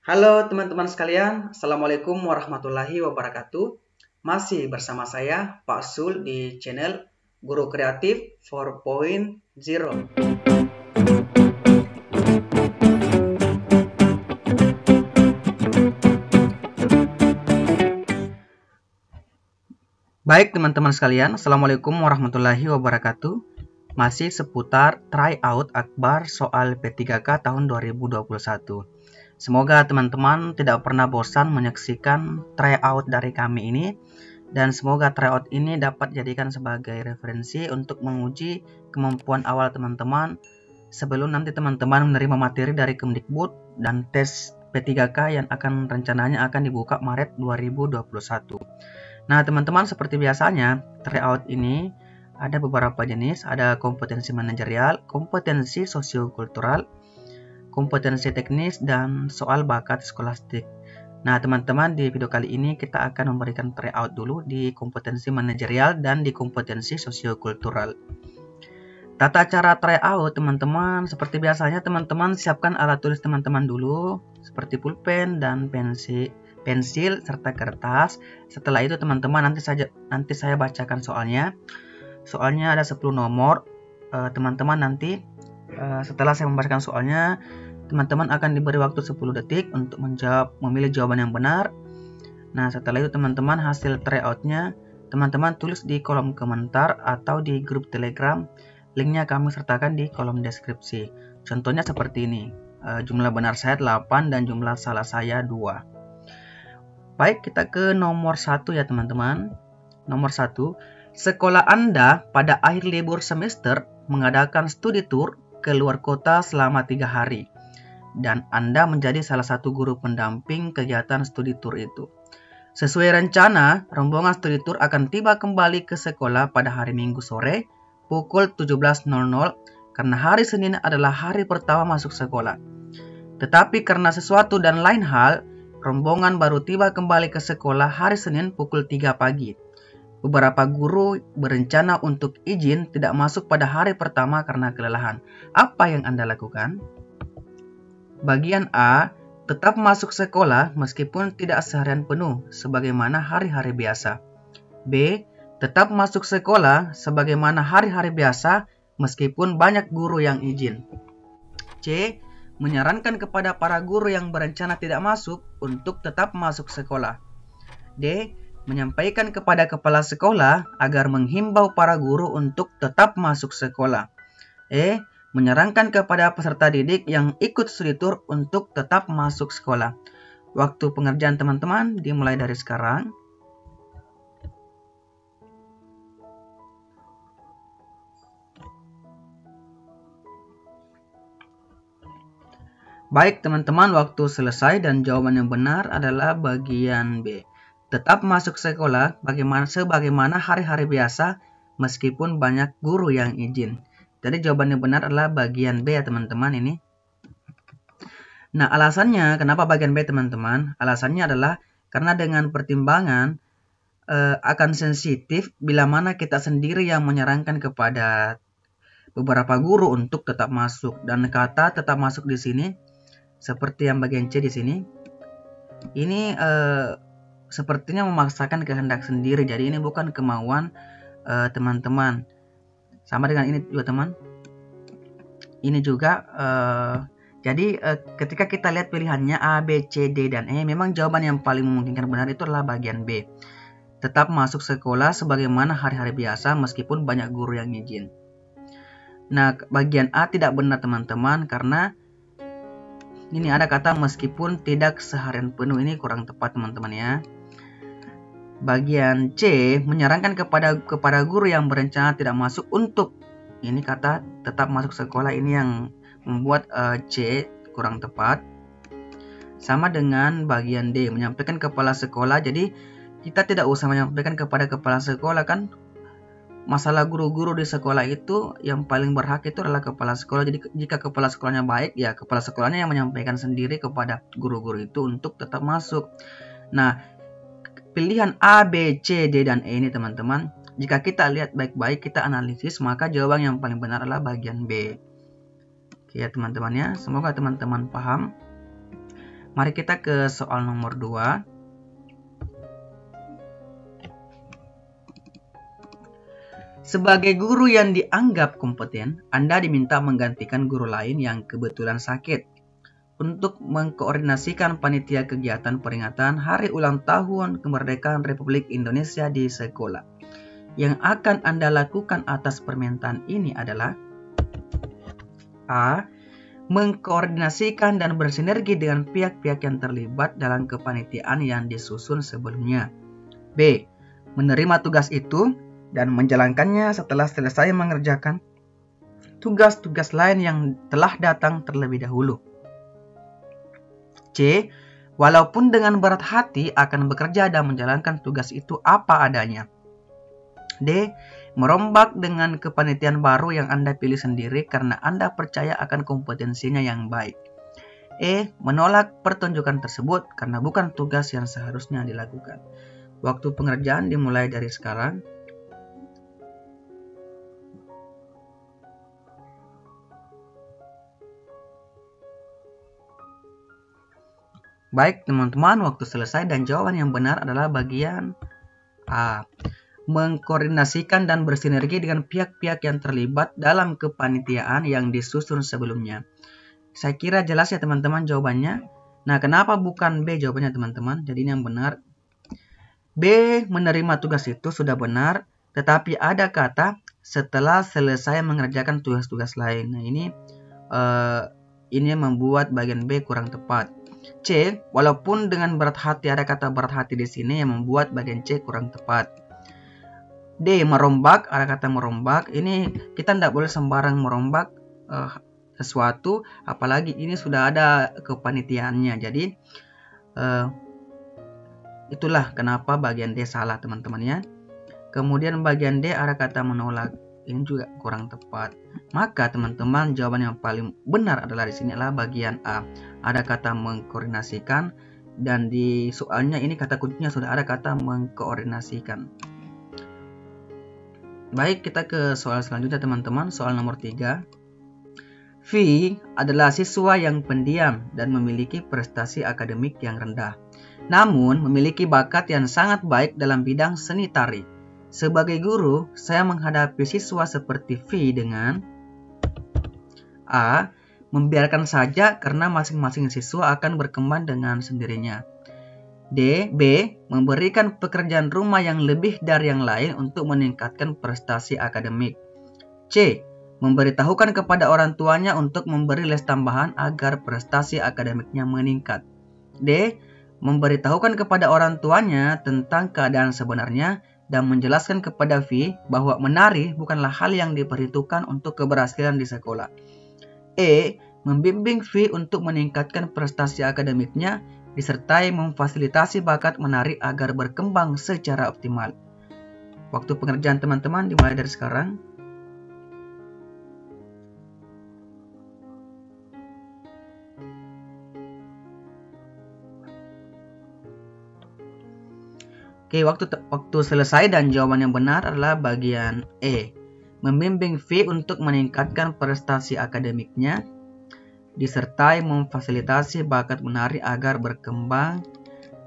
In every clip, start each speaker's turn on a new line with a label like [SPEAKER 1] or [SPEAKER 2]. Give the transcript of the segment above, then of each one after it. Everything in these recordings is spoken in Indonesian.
[SPEAKER 1] Halo teman-teman sekalian, Assalamualaikum warahmatullahi wabarakatuh. Masih bersama saya, Pak Sul di channel Guru Kreatif 4.0. Baik teman-teman sekalian, Assalamualaikum warahmatullahi wabarakatuh. Masih seputar tryout Akbar soal P3K tahun 2021. Semoga teman-teman tidak pernah bosan menyaksikan tryout dari kami ini, dan semoga tryout ini dapat dijadikan sebagai referensi untuk menguji kemampuan awal teman-teman sebelum nanti teman-teman menerima materi dari Kemdikbud dan tes P3K yang rencananya akan dibuka Maret 2021. Nah teman-teman, seperti biasanya tryout ini ada beberapa jenis, ada kompetensi manajerial, kompetensi sosiokultural, kompetensi teknis, dan soal bakat skolastik. Nah teman-teman, di video kali ini kita akan memberikan tryout dulu di kompetensi manajerial dan di kompetensi sosiokultural. Tata cara tryout teman-teman, seperti biasanya teman-teman siapkan alat tulis teman-teman dulu, seperti pulpen dan pensil serta kertas. Setelah itu teman-teman nanti saya bacakan soalnya. Soalnya ada 10 nomor. Teman-teman nanti setelah saya membacakan soalnya, teman-teman akan diberi waktu 10 detik untuk memilih jawaban yang benar. Nah, setelah itu teman-teman hasil tryoutnya teman-teman tulis di kolom komentar atau di grup Telegram. Linknya kami sertakan di kolom deskripsi. Contohnya seperti ini. Jumlah benar saya 8 dan jumlah salah saya 2. Baik, kita ke nomor 1 ya teman-teman. Nomor 1. Sekolah Anda pada akhir libur semester mengadakan studi tour ke luar kota selama 3 hari. Dan Anda menjadi salah satu guru pendamping kegiatan studi tour itu. Sesuai rencana, rombongan studi tour akan tiba kembali ke sekolah pada hari Minggu sore pukul 17.00 karena hari Senin adalah hari pertama masuk sekolah. Tetapi karena sesuatu dan lain hal, rombongan baru tiba kembali ke sekolah hari Senin pukul 3 pagi. Beberapa guru berencana untuk izin tidak masuk pada hari pertama karena kelelahan. Apa yang Anda lakukan? Bagian A, tetap masuk sekolah meskipun tidak seharian penuh sebagaimana hari-hari biasa. B, tetap masuk sekolah sebagaimana hari-hari biasa meskipun banyak guru yang izin. C, menyarankan kepada para guru yang berencana tidak masuk untuk tetap masuk sekolah. D, menyampaikan kepada kepala sekolah agar menghimbau para guru untuk tetap masuk sekolah. E, menyarankan kepada peserta didik yang ikut studi tour untuk tetap masuk sekolah. Waktu pengerjaan teman-teman dimulai dari sekarang. Baik teman-teman, waktu selesai dan jawaban yang benar adalah bagian B. Tetap masuk sekolah sebagaimana hari-hari biasa meskipun banyak guru yang izin. Jadi jawaban yang benar adalah bagian B ya teman-teman ini. Nah, alasannya kenapa bagian B teman-teman? Alasannya adalah karena dengan pertimbangan akan sensitif bila mana kita sendiri yang menyarankan kepada beberapa guru untuk tetap masuk, dan kata tetap masuk di sini seperti yang bagian C di sini. Ini sepertinya memaksakan kehendak sendiri. Jadi ini bukan kemauan teman-teman. Sama dengan ini juga teman. Ini juga jadi ketika kita lihat pilihannya A, B, C, D, dan E, memang jawaban yang paling memungkinkan benar itu adalah bagian B. Tetap masuk sekolah sebagaimana hari-hari biasa meskipun banyak guru yang izin. Nah, bagian A tidak benar teman-teman karena ini ada kata meskipun tidak seharian penuh, ini kurang tepat teman-teman ya. Bagian C menyarankan kepada guru yang berencana tidak masuk untuk, ini kata tetap masuk sekolah, ini yang membuat C kurang tepat. Sama dengan bagian D, menyampaikan kepala sekolah. Jadi kita tidak usah menyampaikan kepada kepala sekolah kan. Masalah guru-guru di sekolah itu yang paling berhak itu adalah kepala sekolah. Jadi jika kepala sekolahnya baik, ya kepala sekolahnya yang menyampaikan sendiri kepada guru-guru itu untuk tetap masuk. Nah, pilihan A, B, C, D, dan E ini teman-teman, jika kita lihat baik-baik, kita analisis, maka jawaban yang paling benar adalah bagian B. Oke ya teman-teman ya, semoga teman-teman paham. Mari kita ke soal nomor 2. Sebagai guru yang dianggap kompeten, Anda diminta menggantikan guru lain yang kebetulan sakit untuk mengkoordinasikan panitia kegiatan peringatan Hari Ulang Tahun Kemerdekaan Republik Indonesia di sekolah. Yang akan Anda lakukan atas permintaan ini adalah A. Mengkoordinasikan dan bersinergi dengan pihak-pihak yang terlibat dalam kepanitiaan yang disusun sebelumnya. B. Menerima tugas itu dan menjalankannya setelah selesai mengerjakan tugas-tugas lain yang telah datang terlebih dahulu. C. Walaupun dengan berat hati akan bekerja dan menjalankan tugas itu apa adanya. D. Merombak dengan kepanitiaan baru yang Anda pilih sendiri karena Anda percaya akan kompetensinya yang baik. E. Menolak pertunjukan tersebut karena bukan tugas yang seharusnya dilakukan. Waktu pengerjaan dimulai dari sekarang. Baik teman-teman, waktu selesai dan jawaban yang benar adalah bagian A. Mengkoordinasikan dan bersinergi dengan pihak-pihak yang terlibat dalam kepanitiaan yang disusun sebelumnya. Saya kira jelas ya teman-teman jawabannya. Nah, kenapa bukan B jawabannya teman-teman? Jadi ini yang benar. B. Menerima tugas itu sudah benar, tetapi ada kata setelah selesai mengerjakan tugas-tugas lain. Nah, ini membuat bagian B kurang tepat. C. Walaupun dengan berat hati, ada kata berat hati di sini yang membuat bagian C kurang tepat. D. Merombak, ada kata merombak. Ini kita tidak boleh sembarang merombak sesuatu, apalagi ini sudah ada kepanitiaannya. Jadi itulah kenapa bagian D salah teman-teman ya. Kemudian bagian D ada kata menolak. Ini juga kurang tepat. Maka teman-teman jawaban yang paling benar adalah di sini adalah bagian A. Ada kata mengkoordinasikan dan di soalnya ini kata kuncinya sudah ada kata mengkoordinasikan. Baik, kita ke soal selanjutnya teman-teman. Soal nomor 3. V adalah siswa yang pendiam dan memiliki prestasi akademik yang rendah. Namun memiliki bakat yang sangat baik dalam bidang seni tari. Sebagai guru, saya menghadapi siswa seperti V dengan A. Membiarkan saja karena masing-masing siswa akan berkembang dengan sendirinya. B. Memberikan pekerjaan rumah yang lebih dari yang lain untuk meningkatkan prestasi akademik. C. Memberitahukan kepada orang tuanya untuk memberi les tambahan agar prestasi akademiknya meningkat. D. Memberitahukan kepada orang tuanya tentang keadaan sebenarnya dan menjelaskan kepada V bahwa menari bukanlah hal yang diperhitungkan untuk keberhasilan di sekolah. E. Membimbing V untuk meningkatkan prestasi akademiknya disertai memfasilitasi bakat menari agar berkembang secara optimal. Waktu pengerjaan teman-teman dimulai dari sekarang. Oke, waktu selesai dan jawaban yang benar adalah bagian E. Membimbing V untuk meningkatkan prestasi akademiknya disertai memfasilitasi bakat menari agar berkembang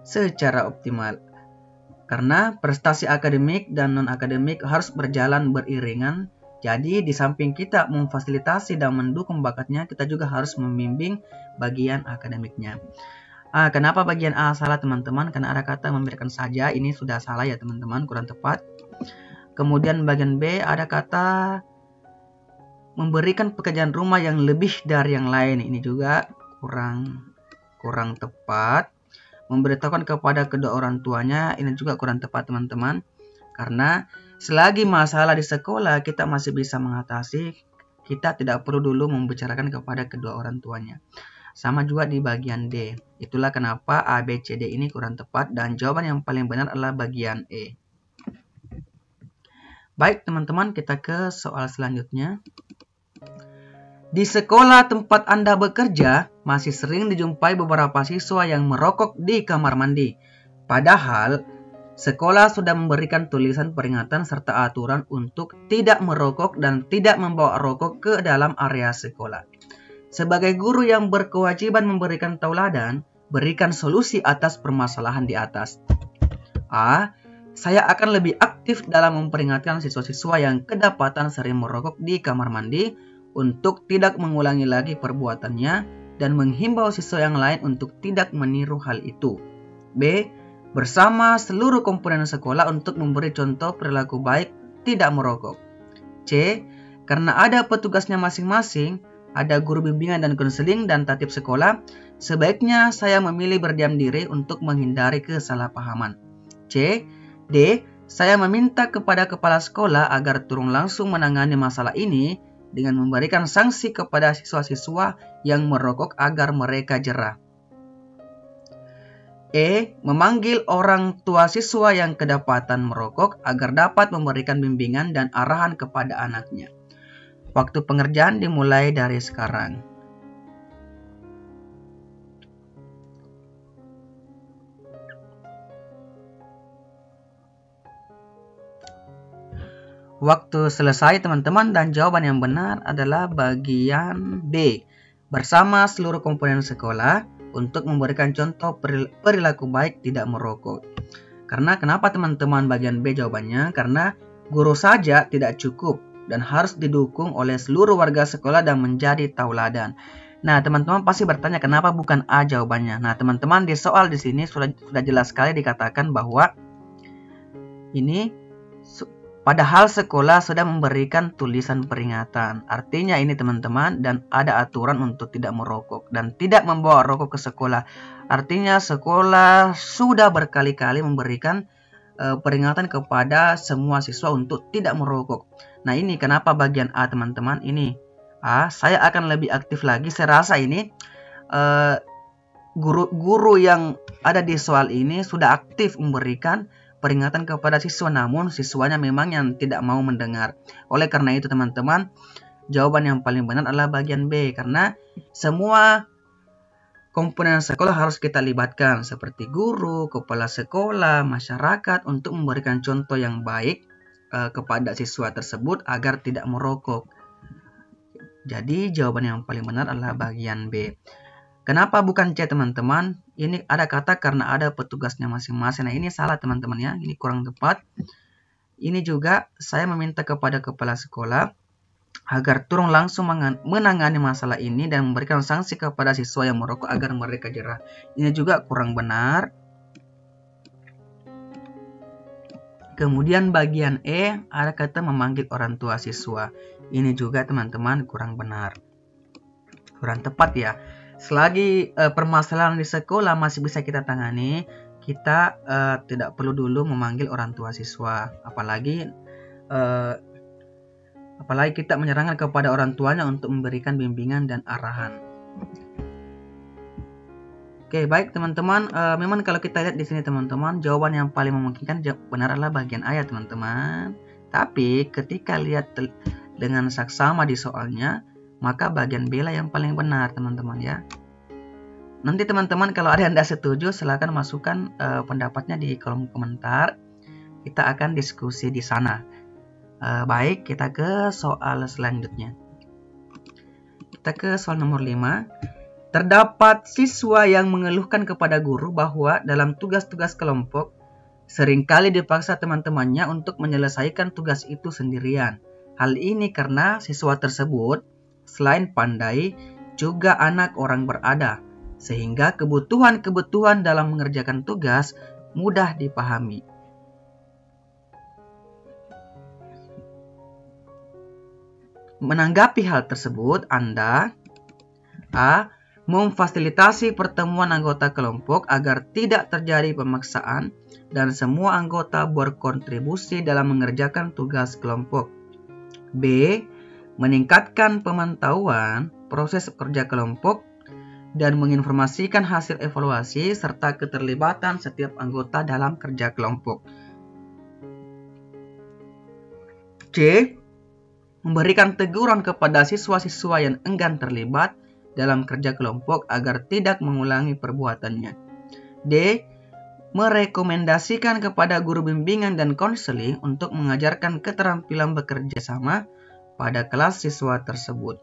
[SPEAKER 1] secara optimal. Karena prestasi akademik dan non-akademik harus berjalan beriringan, jadi di samping kita memfasilitasi dan mendukung bakatnya, kita juga harus membimbing bagian akademiknya. Kenapa bagian A salah teman-teman? Karena ada kata membiarkan saja, ini sudah salah ya teman-teman, kurang tepat. Kemudian bagian B ada kata memberikan pekerjaan rumah yang lebih dari yang lain, ini juga kurang tepat. Memberitahukan kepada kedua orang tuanya, ini juga kurang tepat teman-teman. Karena selagi masalah di sekolah kita masih bisa mengatasi, kita tidak perlu dulu membicarakan kepada kedua orang tuanya. Sama juga di bagian D. Itulah kenapa A, B, C, D ini kurang tepat dan jawaban yang paling benar adalah bagian E. Baik teman-teman, kita ke soal selanjutnya. Di sekolah tempat Anda bekerja, masih sering dijumpai beberapa siswa yang merokok di kamar mandi. Padahal, sekolah sudah memberikan tulisan peringatan serta aturan untuk tidak merokok dan tidak membawa rokok ke dalam area sekolah. Sebagai guru yang berkewajiban memberikan tauladan, berikan solusi atas permasalahan di atas. A. Saya akan lebih aktif dalam memperingatkan siswa-siswa yang kedapatan sering merokok di kamar mandi untuk tidak mengulangi lagi perbuatannya dan menghimbau siswa yang lain untuk tidak meniru hal itu. B. Bersama seluruh komponen sekolah untuk memberi contoh perilaku baik tidak merokok. C. Karena ada petugasnya masing-masing, ada guru bimbingan dan konseling dan tatib sekolah, sebaiknya saya memilih berdiam diri untuk menghindari kesalahpahaman. C. D. Saya meminta kepada kepala sekolah agar turun langsung menangani masalah ini dengan memberikan sanksi kepada siswa-siswa yang merokok agar mereka jera. E. Memanggil orang tua siswa yang kedapatan merokok agar dapat memberikan bimbingan dan arahan kepada anaknya. Waktu pengerjaan dimulai dari sekarang. Waktu selesai teman-teman, dan jawaban yang benar adalah bagian B. Bersama seluruh komponen sekolah untuk memberikan contoh perilaku baik tidak merokok. Karena kenapa teman-teman bagian B jawabannya? Karena guru saja tidak cukup dan harus didukung oleh seluruh warga sekolah dan menjadi tauladan. Nah, teman-teman pasti bertanya kenapa bukan A jawabannya. Nah, teman-teman di soal di sini sudah jelas sekali dikatakan bahwa ini padahal sekolah sudah memberikan tulisan peringatan. Artinya ini teman-teman, dan ada aturan untuk tidak merokok dan tidak membawa rokok ke sekolah. Artinya sekolah sudah berkali-kali memberikan peringatan kepada semua siswa untuk tidak merokok. Nah, ini kenapa bagian A teman-teman. Ini A, saya akan lebih aktif lagi. Saya rasa ini guru yang ada di soal ini sudah aktif memberikan peringatan kepada siswa, namun siswanya memang yang tidak mau mendengar. Oleh karena itu teman-teman, jawaban yang paling benar adalah bagian B, karena semua komponen sekolah harus kita libatkan seperti guru, kepala sekolah, masyarakat untuk memberikan contoh yang baik kepada siswa tersebut agar tidak merokok. Jadi jawaban yang paling benar adalah bagian B. Kenapa bukan C teman-teman? Ini ada kata karena ada petugasnya masing-masing. Nah, ini salah teman-teman ya. Ini kurang tepat. Ini juga saya meminta kepada kepala sekolah agar turun langsung menangani masalah ini dan memberikan sanksi kepada siswa yang merokok agar mereka jera. Ini juga kurang benar. Kemudian bagian E ada kata memanggil orang tua siswa. Ini juga teman-teman kurang benar. Kurang tepat ya. Selagi permasalahan di sekolah masih bisa kita tangani, kita tidak perlu dulu memanggil orang tua siswa. Apalagi kita menyerahkan kepada orang tuanya untuk memberikan bimbingan dan arahan. Oke, baik teman-teman. Memang kalau kita lihat di sini teman-teman, jawaban yang paling memungkinkan benar adalah bagian A ya teman-teman. Tapi ketika lihat dengan saksama di soalnya, maka bagian B lah yang paling benar teman-teman ya. Nanti teman-teman kalau ada yang tidak setuju silahkan masukkan pendapatnya di kolom komentar. Kita akan diskusi di sana. Baik, kita ke soal selanjutnya. Kita ke soal nomor 5. Terdapat siswa yang mengeluhkan kepada guru bahwa dalam tugas-tugas kelompok seringkali dipaksa teman-temannya untuk menyelesaikan tugas itu sendirian. Hal ini karena siswa tersebut selain pandai, juga anak orang berada, sehingga kebutuhan-kebutuhan dalam mengerjakan tugas mudah dipahami. Menanggapi hal tersebut, Anda A. Memfasilitasi pertemuan anggota kelompok agar tidak terjadi pemaksaan dan semua anggota berkontribusi dalam mengerjakan tugas kelompok. B. Meningkatkan pemantauan proses kerja kelompok dan menginformasikan hasil evaluasi serta keterlibatan setiap anggota dalam kerja kelompok. C. Memberikan teguran kepada siswa-siswa yang enggan terlibat dalam kerja kelompok agar tidak mengulangi perbuatannya. D. Merekomendasikan kepada guru bimbingan dan konseling untuk mengajarkan keterampilan bekerja sama pada kelas siswa tersebut.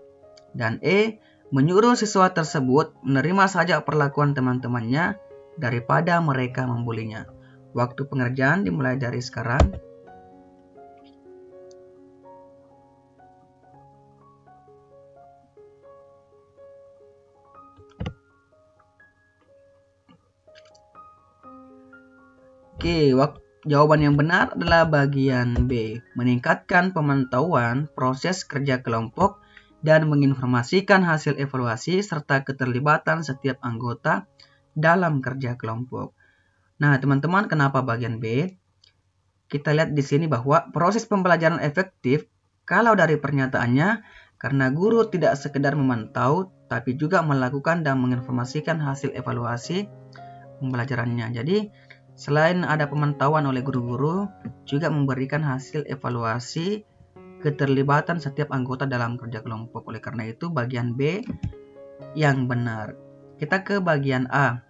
[SPEAKER 1] Dan E. Menyuruh siswa tersebut menerima saja perlakuan teman-temannya daripada mereka membulinya. Waktu pengerjaan dimulai dari sekarang. Oke, jawaban yang benar adalah bagian B. Meningkatkan pemantauan proses kerja kelompok dan menginformasikan hasil evaluasi serta keterlibatan setiap anggota dalam kerja kelompok. Nah, teman-teman, kenapa bagian B? Kita lihat di sini bahwa proses pembelajaran efektif kalau dari pernyataannya karena guru tidak sekedar memantau tapi juga melakukan dan menginformasikan hasil evaluasi pembelajarannya. Jadi, selain ada pemantauan oleh guru-guru, juga memberikan hasil evaluasi keterlibatan setiap anggota dalam kerja kelompok. Oleh karena itu, bagian B yang benar. Kita ke bagian A.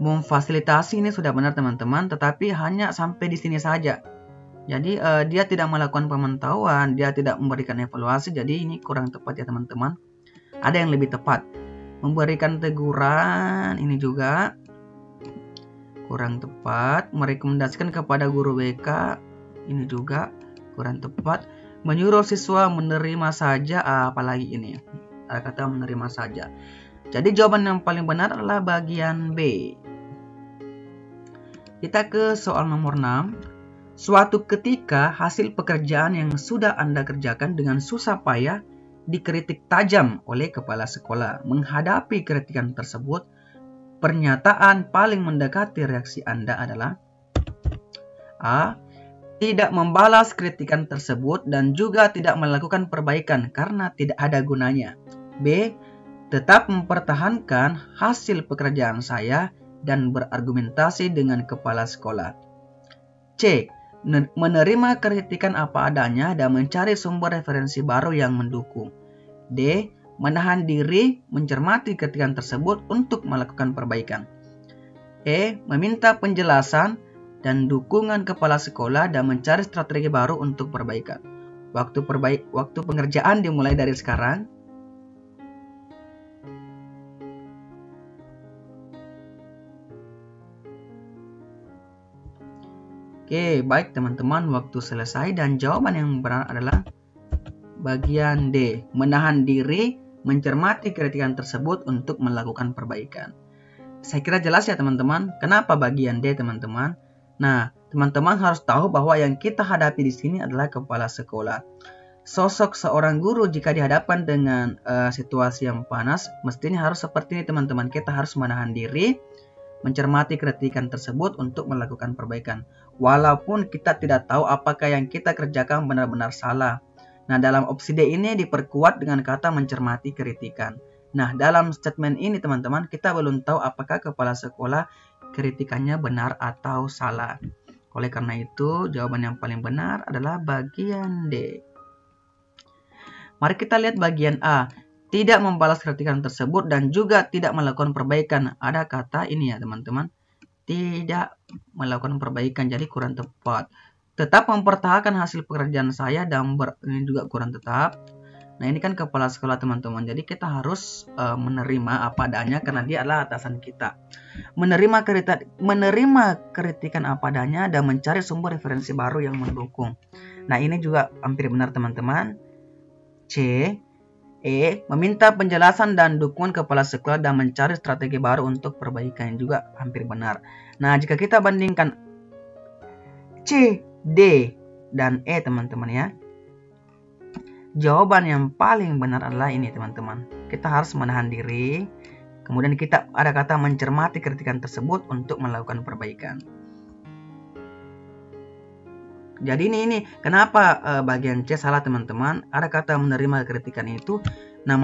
[SPEAKER 1] Memfasilitasi ini sudah benar teman-teman, tetapi hanya sampai di sini saja. Jadi dia tidak melakukan pemantauan, dia tidak memberikan evaluasi, jadi ini kurang tepat ya teman-teman. Ada yang lebih tepat. Memberikan teguran, ini juga kurang tepat. Merekomendasikan kepada guru BK, ini juga kurang tepat. Menyuruh siswa menerima saja, apalagi ini, ada kata menerima saja. Jadi jawaban yang paling benar adalah bagian B. Kita ke soal nomor 6. Suatu ketika hasil pekerjaan yang sudah Anda kerjakan dengan susah payah dikritik tajam oleh kepala sekolah. Menghadapi kritikan tersebut, pernyataan paling mendekati reaksi Anda adalah A. Tidak membalas kritikan tersebut dan juga tidak melakukan perbaikan karena tidak ada gunanya. B. Tetap mempertahankan hasil pekerjaan saya dan berargumentasi dengan kepala sekolah. C. Menerima kritikan apa adanya dan mencari sumber referensi baru yang mendukung. D. Menahan diri mencermati kritikan tersebut untuk melakukan perbaikan. E. Meminta penjelasan dan dukungan kepala sekolah dan mencari strategi baru untuk perbaikan. Waktu pengerjaan dimulai dari sekarang. Oke, baik teman-teman, waktu selesai dan jawaban yang benar adalah bagian D. Menahan diri mencermati kritikan tersebut untuk melakukan perbaikan. Saya kira jelas ya teman-teman, kenapa bagian D teman-teman? Nah, teman-teman harus tahu bahwa yang kita hadapi di sini adalah kepala sekolah. Sosok seorang guru jika dihadapkan dengan situasi yang panas, mestinya harus seperti ini teman-teman. Kita harus menahan diri, mencermati kritikan tersebut untuk melakukan perbaikan. Walaupun kita tidak tahu apakah yang kita kerjakan benar-benar salah. Nah, dalam opsi D ini diperkuat dengan kata mencermati kritikan. Nah, dalam statement ini teman-teman, kita belum tahu apakah kepala sekolah kritikannya benar atau salah. Oleh karena itu, jawaban yang paling benar adalah bagian D. Mari kita lihat bagian A. Tidak membalas kritikan tersebut dan juga tidak melakukan perbaikan. Ada kata ini ya teman-teman. Tidak melakukan perbaikan, jadi kurang tepat. Tetap mempertahankan hasil pekerjaan saya dan ini juga kurang tetap. Nah, ini kan kepala sekolah teman-teman. Jadi kita harus menerima apa adanya karena dia adalah atasan kita. Menerima kritikan apa adanya dan mencari sumber referensi baru yang mendukung. Nah, ini juga hampir benar teman-teman. C. E. Meminta penjelasan dan dukungan kepala sekolah dan mencari strategi baru untuk perbaikan, juga hampir benar. Nah, jika kita bandingkan C, D, dan E teman-teman ya, jawaban yang paling benar adalah ini teman-teman. Kita harus menahan diri, kemudian kita ada kata mencermati kritikan tersebut untuk melakukan perbaikan. Jadi ini kenapa bagian C salah teman-teman? Ada kata menerima kritikan itu. Nah,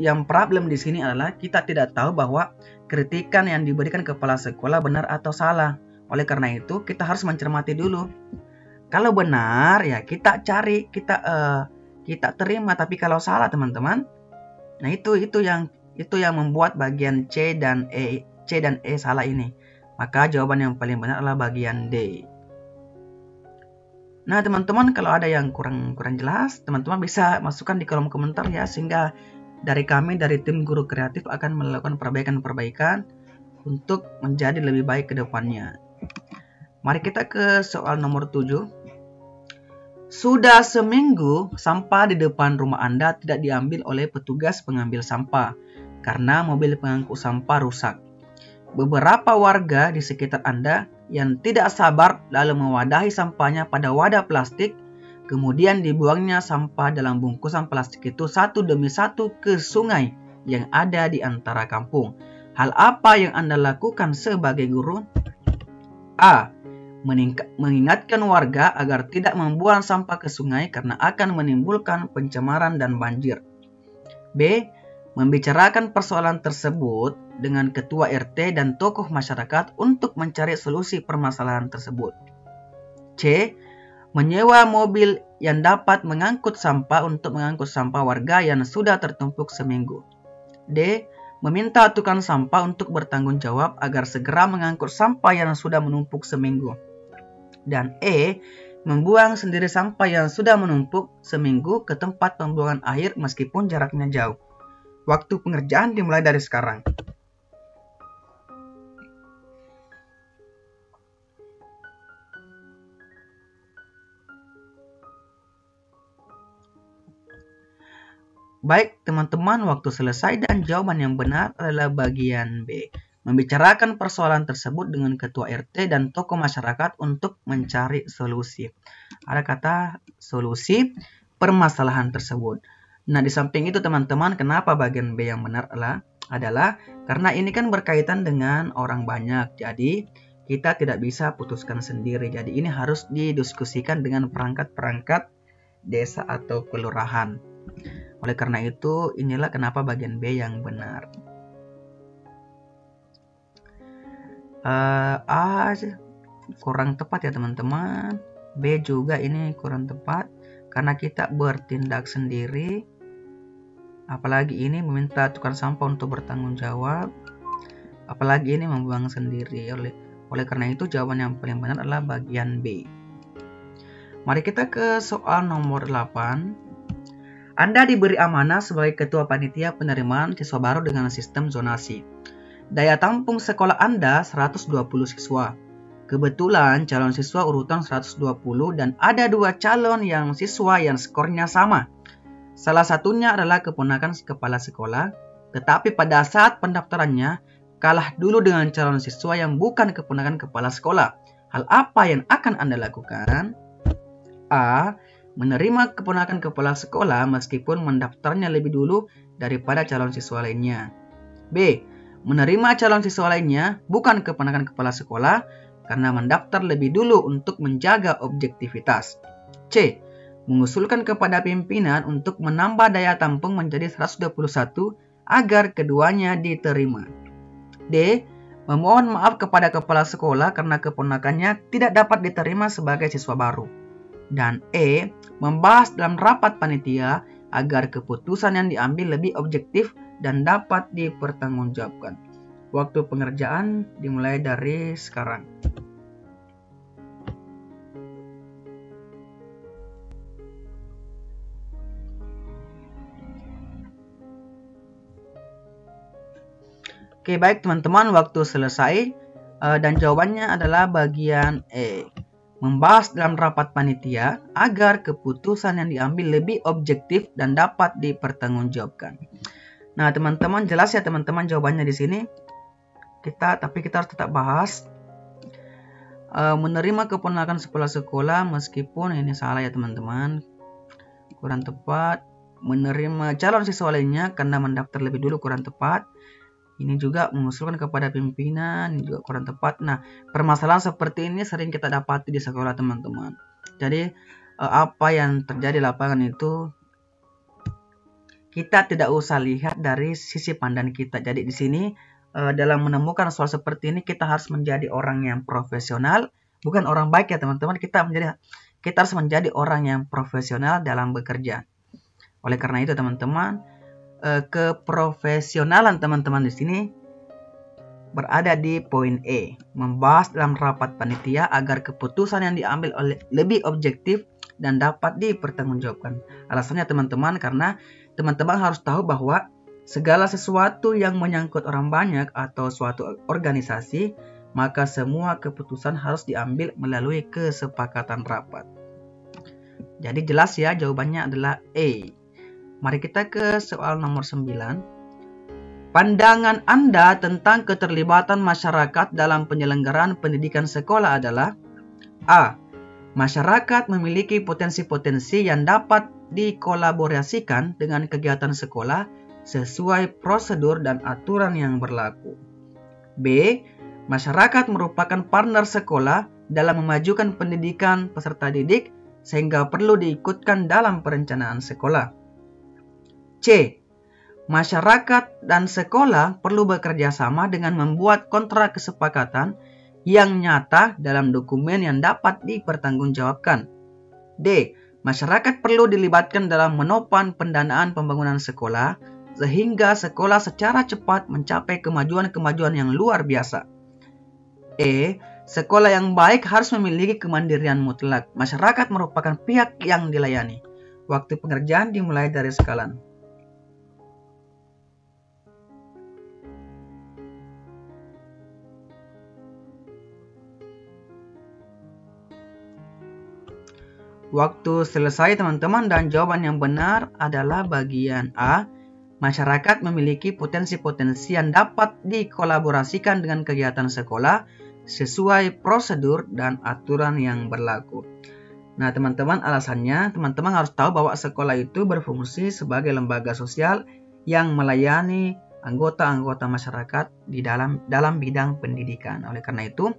[SPEAKER 1] yang problem di sini adalah kita tidak tahu bahwa kritikan yang diberikan kepala sekolah benar atau salah. Oleh karena itu kita harus mencermati dulu. Kalau benar ya kita cari, kita terima. Tapi kalau salah teman-teman, nah itu yang membuat bagian C dan E salah ini. Maka jawaban yang paling benar adalah bagian D. Nah teman-teman, kalau ada yang kurang jelas, teman-teman bisa masukkan di kolom komentar ya, sehingga dari kami dari tim guru kreatif akan melakukan perbaikan-perbaikan untuk menjadi lebih baik ke depannya. Mari kita ke soal nomor 7. Sudah seminggu sampah di depan rumah Anda tidak diambil oleh petugas pengambil sampah karena mobil pengangkut sampah rusak. Beberapa warga di sekitar Anda yang tidak sabar lalu mewadahi sampahnya pada wadah plastik, kemudian dibuangnya sampah dalam bungkusan plastik itu satu demi satu ke sungai yang ada di antara kampung. Hal apa yang Anda lakukan sebagai guru? A. Mengingatkan warga agar tidak membuang sampah ke sungai karena akan menimbulkan pencemaran dan banjir. B. Membicarakan persoalan tersebut dengan ketua RT dan tokoh masyarakat untuk mencari solusi permasalahan tersebut. C. Menyewa mobil yang dapat mengangkut sampah untuk mengangkut sampah warga yang sudah tertumpuk seminggu. D. Meminta tukang sampah untuk bertanggung jawab agar segera mengangkut sampah yang sudah menumpuk seminggu. Dan E. Membuang sendiri sampah yang sudah menumpuk seminggu ke tempat pembuangan akhir meskipun jaraknya jauh. Waktu pengerjaan dimulai dari sekarang. Baik teman-teman, waktu selesai dan jawaban yang benar adalah bagian B. Membicarakan persoalan tersebut dengan ketua RT dan tokoh masyarakat untuk mencari solusi. Ada kata solusi permasalahan tersebut. Nah, di samping itu teman-teman, kenapa bagian B yang benar adalah karena ini kan berkaitan dengan orang banyak. Jadi, kita tidak bisa putuskan sendiri. Jadi, ini harus didiskusikan dengan perangkat-perangkat desa atau kelurahan. Oleh karena itu, inilah kenapa bagian B yang benar. A kurang tepat ya teman-teman. B juga ini kurang tepat karena kita bertindak sendiri. Apalagi ini meminta tukang sampah untuk bertanggung jawab. Apalagi ini membuang sendiri. Oleh karena itu jawaban yang paling benar adalah bagian B. Mari kita ke soal nomor 8. Anda diberi amanah sebagai ketua panitia penerimaan siswa baru dengan sistem zonasi. Daya tampung sekolah Anda 120 siswa. Kebetulan calon siswa urutan 120 dan ada 2 calon siswa yang skornya sama. Salah satunya adalah keponakan kepala sekolah, tetapi pada saat pendaftarannya kalah dulu dengan calon siswa yang bukan keponakan kepala sekolah. Hal apa yang akan Anda lakukan? A. Menerima keponakan kepala sekolah meskipun mendaftarnya lebih dulu daripada calon siswa lainnya. B. Menerima calon siswa lainnya bukan keponakan kepala sekolah karena mendaftar lebih dulu untuk menjaga objektivitas. C. Mengusulkan kepada pimpinan untuk menambah daya tampung menjadi 121 agar keduanya diterima. D. Memohon maaf kepada kepala sekolah karena keponakannya tidak dapat diterima sebagai siswa baru. Dan E. Membahas dalam rapat panitia agar keputusan yang diambil lebih objektif dan dapat dipertanggungjawabkan. Waktu pengerjaan dimulai dari sekarang. Oke, baik teman-teman, waktu selesai dan jawabannya adalah bagian E. Membahas dalam rapat panitia agar keputusan yang diambil lebih objektif dan dapat dipertanggungjawabkan. Nah, teman-teman, jelas ya teman-teman jawabannya di sini. Tapi kita harus tetap bahas. Menerima keponakan kepala sekolah meskipun ini salah ya teman-teman. Kurang tepat. Menerima calon siswa lainnya karena mendaftar lebih dulu kurang tepat. Ini juga mengusulkan kepada pimpinan, ini juga kurang tepat. Nah, permasalahan seperti ini sering kita dapati di sekolah teman-teman. Jadi, apa yang terjadi di lapangan itu kita tidak usah lihat dari sisi pandang kita. Jadi di sini dalam menemukan soal seperti ini kita harus menjadi orang yang profesional, bukan orang baik ya teman-teman. Kita harus menjadi orang yang profesional dalam bekerja. Oleh karena itu teman-teman, keprofesionalan teman-teman di sini berada di poin E, membahas dalam rapat panitia agar keputusan yang diambil lebih objektif dan dapat dipertanggungjawabkan. Alasannya teman-teman, karena teman-teman harus tahu bahwa segala sesuatu yang menyangkut orang banyak atau suatu organisasi, maka semua keputusan harus diambil melalui kesepakatan rapat. Jadi jelas ya, jawabannya adalah E. Mari kita ke soal nomor 9. Pandangan Anda tentang keterlibatan masyarakat dalam penyelenggaraan pendidikan sekolah adalah A. Masyarakat memiliki potensi-potensi yang dapat dikolaborasikan dengan kegiatan sekolah sesuai prosedur dan aturan yang berlaku. B. Masyarakat merupakan partner sekolah dalam memajukan pendidikan peserta didik sehingga perlu diikutkan dalam perencanaan sekolah. C. Masyarakat dan sekolah perlu bekerja sama dengan membuat kontrak kesepakatan yang nyata dalam dokumen yang dapat dipertanggungjawabkan. D. Masyarakat perlu dilibatkan dalam menopang pendanaan pembangunan sekolah sehingga sekolah secara cepat mencapai kemajuan-kemajuan yang luar biasa. E. Sekolah yang baik harus memiliki kemandirian mutlak. Masyarakat merupakan pihak yang dilayani. Waktu pengerjaan dimulai dari sekarang. Waktu selesai teman-teman, dan jawaban yang benar adalah bagian A. Masyarakat memiliki potensi-potensi yang dapat dikolaborasikan dengan kegiatan sekolah sesuai prosedur dan aturan yang berlaku. Nah teman-teman, alasannya teman-teman harus tahu bahwa sekolah itu berfungsi sebagai lembaga sosial yang melayani anggota-anggota masyarakat di dalam bidang pendidikan. Oleh karena itu,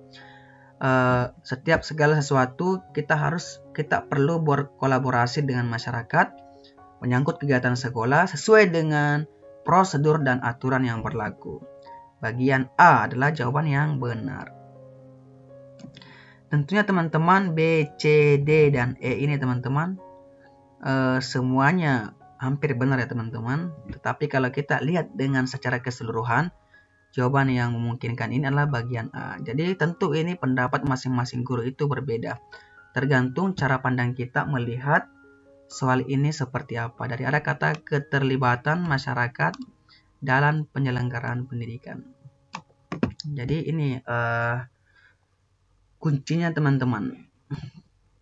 [SPEAKER 1] setiap segala sesuatu kita perlu berkolaborasi dengan masyarakat menyangkut kegiatan sekolah sesuai dengan prosedur dan aturan yang berlaku. Bagian A adalah jawaban yang benar. Tentunya teman-teman, B, C, D, dan E ini teman-teman semuanya hampir benar ya teman-teman. Tetapi kalau kita lihat dengan secara keseluruhan, jawaban yang memungkinkan ini adalah bagian A. Jadi tentu ini pendapat masing-masing guru itu berbeda. Tergantung cara pandang kita melihat soal ini seperti apa. Dari ada kata keterlibatan masyarakat dalam penyelenggaraan pendidikan. Jadi ini kuncinya teman-teman.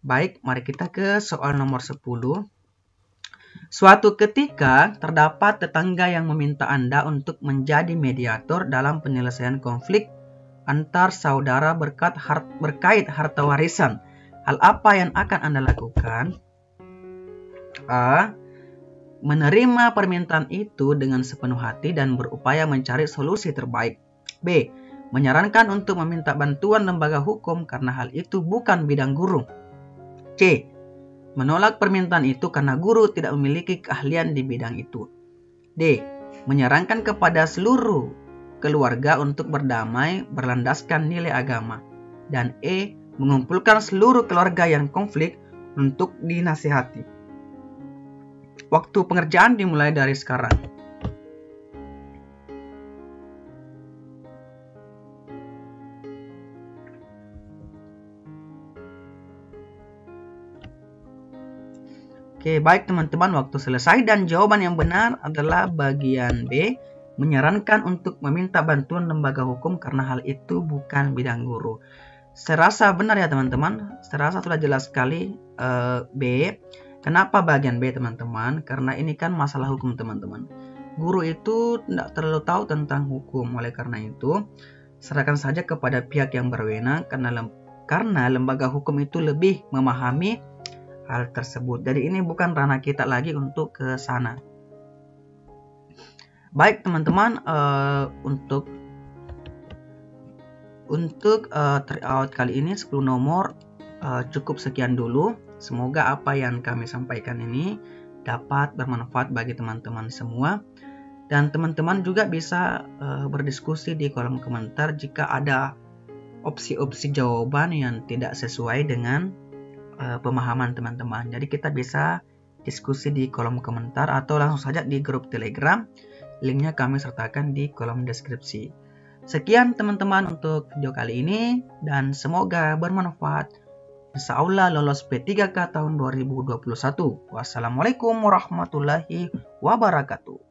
[SPEAKER 1] Baik, mari kita ke soal nomor 10. Suatu ketika, terdapat tetangga yang meminta Anda untuk menjadi mediator dalam penyelesaian konflik antar saudara berkait harta warisan. Hal apa yang akan Anda lakukan? A. Menerima permintaan itu dengan sepenuh hati dan berupaya mencari solusi terbaik. B. Menyarankan untuk meminta bantuan lembaga hukum karena hal itu bukan bidang guru. C. Menolak permintaan itu karena guru tidak memiliki keahlian di bidang itu. D. Menyarankan kepada seluruh keluarga untuk berdamai berlandaskan nilai agama. Dan E. Mengumpulkan seluruh keluarga yang konflik untuk dinasihati. Waktu pengerjaan dimulai dari sekarang. Oke, baik teman-teman, waktu selesai dan jawaban yang benar adalah bagian B. Menyarankan untuk meminta bantuan lembaga hukum karena hal itu bukan bidang guru. Serasa benar ya teman-teman, serasa sudah jelas sekali B. Kenapa bagian B teman-teman? Karena ini kan masalah hukum teman-teman. Guru itu tidak terlalu tahu tentang hukum, oleh karena itu serahkan saja kepada pihak yang berwenang karena lembaga hukum itu lebih memahami hal tersebut. Jadi ini bukan ranah kita lagi untuk ke sana. Baik teman-teman, untuk tryout kali ini 10 nomor cukup sekian dulu. Semoga apa yang kami sampaikan ini dapat bermanfaat bagi teman-teman semua. Dan teman-teman juga bisa berdiskusi di kolom komentar jika ada opsi-opsi jawaban yang tidak sesuai dengan pemahaman teman-teman. Jadi kita bisa diskusi di kolom komentar atau langsung saja di grup Telegram. Linknya kami sertakan di kolom deskripsi. Sekian teman-teman untuk video kali ini dan semoga bermanfaat. Insya Allah lolos P3K tahun 2021. Wassalamualaikum warahmatullahi wabarakatuh.